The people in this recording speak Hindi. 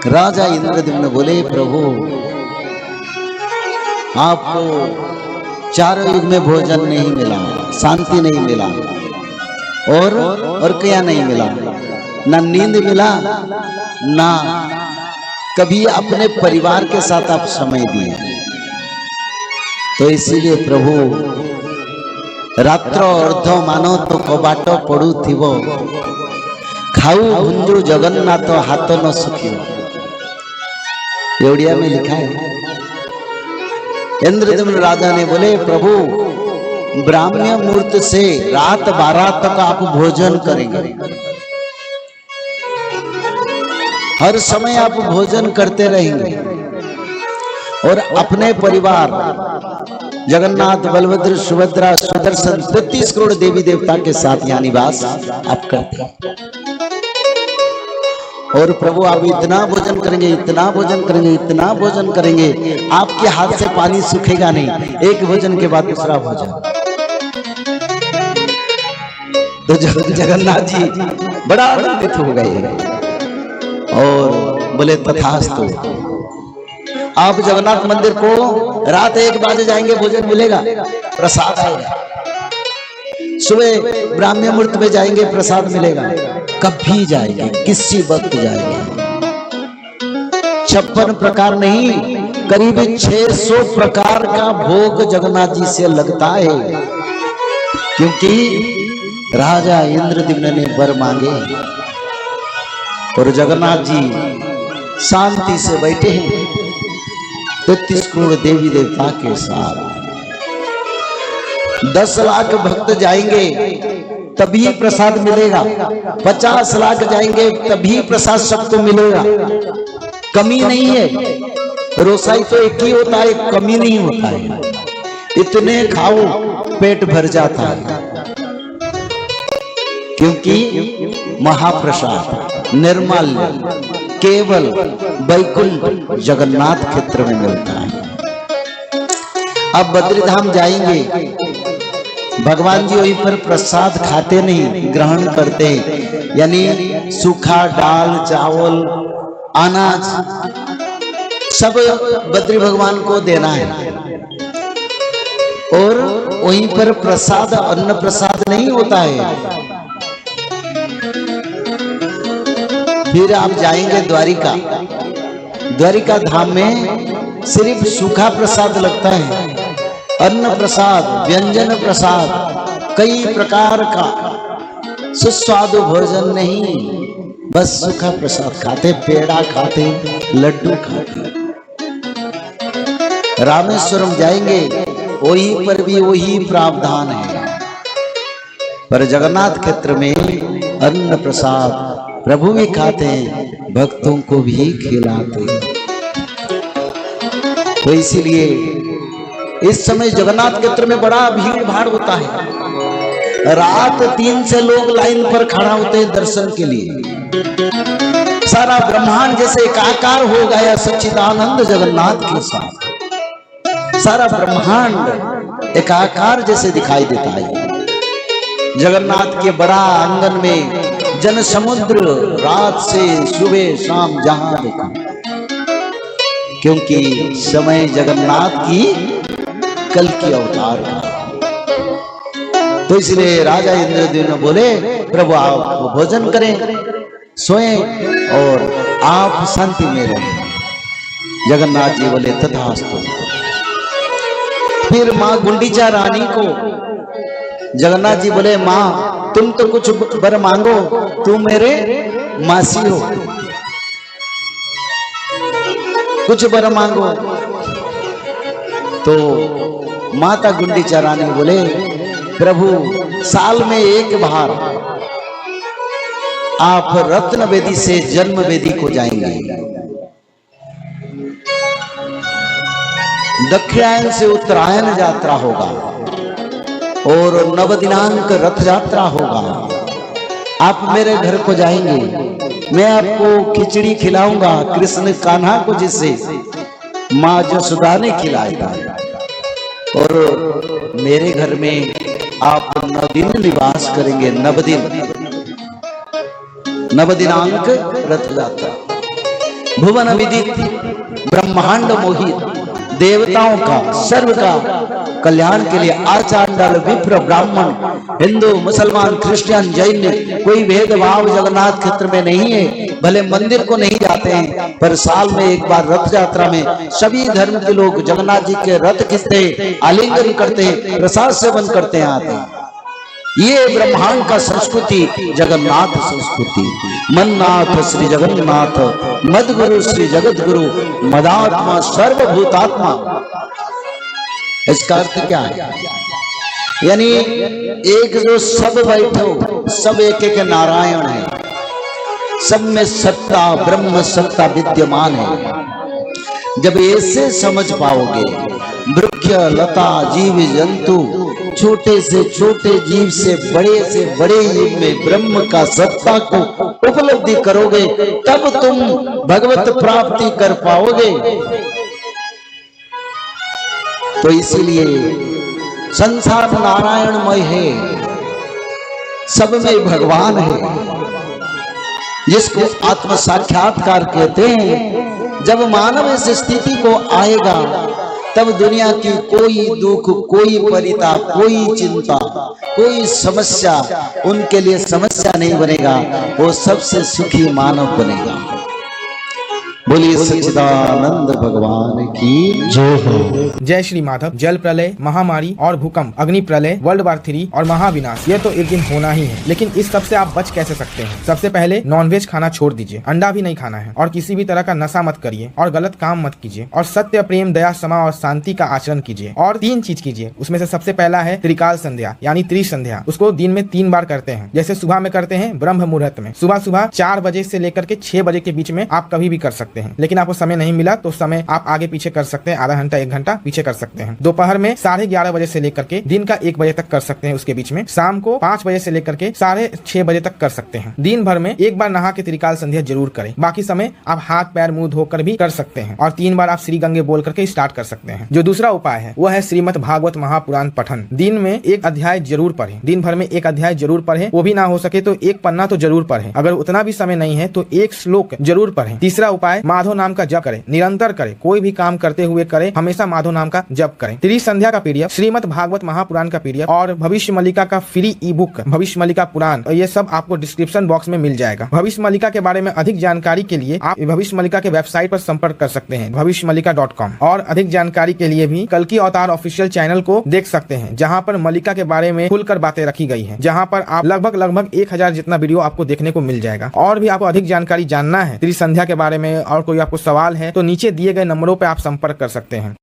राजा इंद्रद्युम्न बोले, प्रभु आपको चारों युग में भोजन नहीं मिला, शांति नहीं मिला, और क्या नहीं मिला, ना नींद मिला, ना कभी अपने परिवार के साथ आप समय दिए। तो इसीलिए प्रभु रात्र अर्ध मानो तो कबाट पड़ू थिवो, खाऊ भुंजु जगन्नाथ हाथ न सुखियो। ये उड़िया में लिखा है। इंद्रद्युम्न राजा ने बोले, प्रभु ब्राह्मण मुहूर्त से रात 12 तक आप भोजन करेंगे, हर समय आप भोजन करते रहेंगे, और अपने परिवार जगन्नाथ, बलभद्र, सुभद्रा, सुदर्शन 33 करोड़ देवी देवता के साथ यहाँ निवास आप करते हैं। और प्रभु आप इतना भोजन करेंगे, इतना भोजन करेंगे, इतना भोजन करेंगे, आपके हाथ से पानी सूखेगा नहीं, एक भोजन के बाद दूसरा भोजन। तो जगन्नाथ जी बड़ा आनंदित हो गए और बोले, तथास्तु। आप जगन्नाथ मंदिर को रात 1 बजे जाएंगे, भोजन मिलेगा, प्रसाद आएगा। सुबह ब्राह्मण मुहूर्त में जाएंगे, प्रसाद मिलेगा। कभी जाएंगे, किसी वक्त जाएंगे। 56 प्रकार नहीं, करीब 600 प्रकार का भोग जगन्नाथ जी से लगता है, क्योंकि राजा इंद्रद्युम्न ने वर मांगे और जगन्नाथ जी शांति से बैठे हैं 33 करोड़ देवी देवता के साथ। 10 लाख भक्त जाएंगे तभी प्रसाद मिलेगा, 50 लाख जाएंगे तभी प्रसाद सबको मिलेगा। कमी नहीं है, रोसाई तो एक ही होता है, कमी नहीं होता है। इतने खाओ पेट भर जाता है, क्योंकि महाप्रसाद निर्मल केवल वैकुंठ जगन्नाथ क्षेत्र में मिलता है। अब बद्रीधाम जाएंगे, भगवान जी वहीं पर प्रसाद खाते नहीं, ग्रहण करते, यानी सूखा दाल चावल अनाज सब बद्री भगवान को देना है। और वहीं पर प्रसाद अन्न प्रसाद नहीं होता है। फिर आप जाएंगे द्वारिका, द्वारिका धाम में सिर्फ सूखा प्रसाद लगता है, अन्न प्रसाद, व्यंजन प्रसाद, कई प्रकार का सुस्वादु भोजन नहीं, बस सूखा प्रसाद खाते, पेड़ा खाते, लड्डू खाते। रामेश्वरम जाएंगे, वहीं पर भी वही प्रावधान है, पर जगन्नाथ क्षेत्र में अन्न प्रसाद प्रभु भी खाते हैं, भक्तों को भी खिलाते हैं। तो इसीलिए इस समय जगन्नाथ क्षेत्र में बड़ा भीड़ भाड़ होता है। रात 3 से लोग लाइन पर खड़ा होते हैं दर्शन के लिए। सारा ब्रह्मांड जैसे एकाकार हो गया सच्चिदानंद जगन्नाथ के साथ, सारा ब्रह्मांड एकाकार जैसे दिखाई देता है। जगन्नाथ के बड़ा आंगन में जन समुद्र, रात से सुबह शाम जहां देखा, क्योंकि समय जगन्नाथ की कल की अवतार का। तो इसलिए राजा इंद्रद्युम्न बोले, प्रभु आप भोजन करें, सोएं और आप शांति में रहें। जगन्नाथ जी बोले, तथास्तु। फिर माँ गुंडीचा रानी को जगन्नाथ जी बोले, माँ तुम तो कुछ वर मांगो, तुम मेरे मासी हो, कुछ वर मांगो। तो माता गुंडीचा रानी बोले, प्रभु साल में एक बार आप रत्न वेदी से जन्म वेदी को जाएंगे, दक्षिणायन से उत्तरायण यात्रा होगा और 9 दिनांक रथ यात्रा होगा। आप मेरे घर को जाएंगे, मैं आपको खिचड़ी खिलाऊंगा, कृष्ण कान्हा को जिसे माँ जसोदा ने खिलाया था। और मेरे घर में आप 9 दिन निवास करेंगे, 9 दिन, 9 दिनांक रथ यात्रा। भुवन विदित ब्रह्मांड मोहित देवताओं का सर्व का कल्याण के लिए आचार्य विप्र ब्राह्मण हिंदू मुसलमान क्रिश्चियन जैन कोई भेदभाव जगन्नाथ क्षेत्र में नहीं है। भले मंदिर को नहीं जाते हैं पर साल में एक बार रथ यात्रा में सभी धर्म के लोग जगन्नाथ जी के रथ खींचते, आलिंगन करते, प्रसाद सेवन करते आते हैं। ये ब्रह्मांड का संस्कृति जगन्नाथ संस्कृति। मन्नाथ श्री जगन्नाथ मदगुरु श्री जगत गुरु मदात्मा सर्वभूतात्मा। इसका अर्थ क्या है? यानी एक जो सब बैठो सब एक एक नारायण है, सब में सत्ता ब्रह्म सत्ता विद्यमान है। जब ऐसे समझ पाओगे वृक्ष लता जीव जंतु छोटे से छोटे जीव से बड़े जीव में ब्रह्म का सत्ता को उपलब्धि करोगे तब तुम भगवत प्राप्ति कर पाओगे। तो इसीलिए संसार नारायणमय है, सब में भगवान है, जिसको आत्म साक्षात्कार कहते हैं। जब मानव इस स्थिति को आएगा तब दुनिया की कोई दुख, कोई परिताप, कोई चिंता, कोई समस्या उनके लिए समस्या नहीं बनेगा, वो सबसे सुखी मानव बनेगा। बोलिए सच्चिदानंद भगवान की जय हो। जय श्री माधव। जल प्रलय, महामारी और भूकंप, अग्नि प्रलय, वर्ल्ड वार 3 और महाविनाश, ये तो एक दिन होना ही है। लेकिन इस सब से आप बच कैसे सकते हैं? सबसे पहले नॉनवेज खाना छोड़ दीजिए, अंडा भी नहीं खाना है, और किसी भी तरह का नशा मत करिए, और गलत काम मत कीजिए, और सत्य प्रेम दया क्षमा और शांति का आचरण कीजिए। और 3 चीज कीजिए, उसमें से सबसे पहला है त्रिकाल संध्या यानी त्रिसंध्या। उसको दिन में 3 बार करते हैं। जैसे सुबह में करते हैं ब्रह्म मुहूर्त में, सुबह 4 बजे से लेकर के 6 बजे के बीच में आप कभी भी कर सकते हैं। लेकिन आपको समय नहीं मिला तो समय आप आगे पीछे कर सकते हैं, आधा घंटा 1 घंटा पीछे कर सकते हैं। दोपहर में 11:30 बजे से लेकर के दिन का 1 बजे तक कर सकते हैं, उसके बीच में शाम को 5 बजे से लेकर के 6:30 बजे तक कर सकते हैं। दिन भर में 1 बार नहा के त्रिकाल संध्या जरूर करें। बाकी समय आप हाथ पैर मुंह धोकर भी कर सकते हैं, और 3 बार आप श्री गंगे बोल करके स्टार्ट कर सकते हैं। जो दूसरा उपाय है वो है श्रीमद् भागवत महापुराण पठन। दिन में 1 अध्याय जरूर पढ़ें, दिन भर में 1 अध्याय जरूर पढ़ें। वो भी ना हो सके तो 1 पन्ना तो जरूर पढ़ें। अगर उतना भी समय नहीं है तो 1 श्लोक जरूर पढ़ें। तीसरा उपाय माधव नाम का जप करें, निरंतर करें, कोई भी काम करते हुए करें, हमेशा माधव नाम का जप करें। त्रिसंध्या का पीडीएफ, श्रीमद् भागवत महापुराण का पीडीएफ और भविष्य मल्लिका का फ्री ई बुक भविष्य मल्लिका पुराण, ये सब आपको डिस्क्रिप्शन बॉक्स में मिल जाएगा। भविष्य मल्लिका के बारे में अधिक जानकारी के लिए आप भविष्य मल्लिका के वेबसाइट पर संपर्क कर सकते हैं भविष्यमल्लिका.com। और अधिक जानकारी के लिए भी कल्कि अवतार ऑफिशियल चैनल को देख सकते हैं, जहाँ पर मल्लिका के बारे में खुलकर बातें रखी गई है, जहाँ पर आप लगभग 1000 जितना वीडियो आपको देखने को मिल जाएगा। और भी आपको अधिक जानकारी जानना है त्रिसंध्या के बारे में और कोई आपको सवाल है तो नीचे दिए गए नंबरों पर आप संपर्क कर सकते हैं।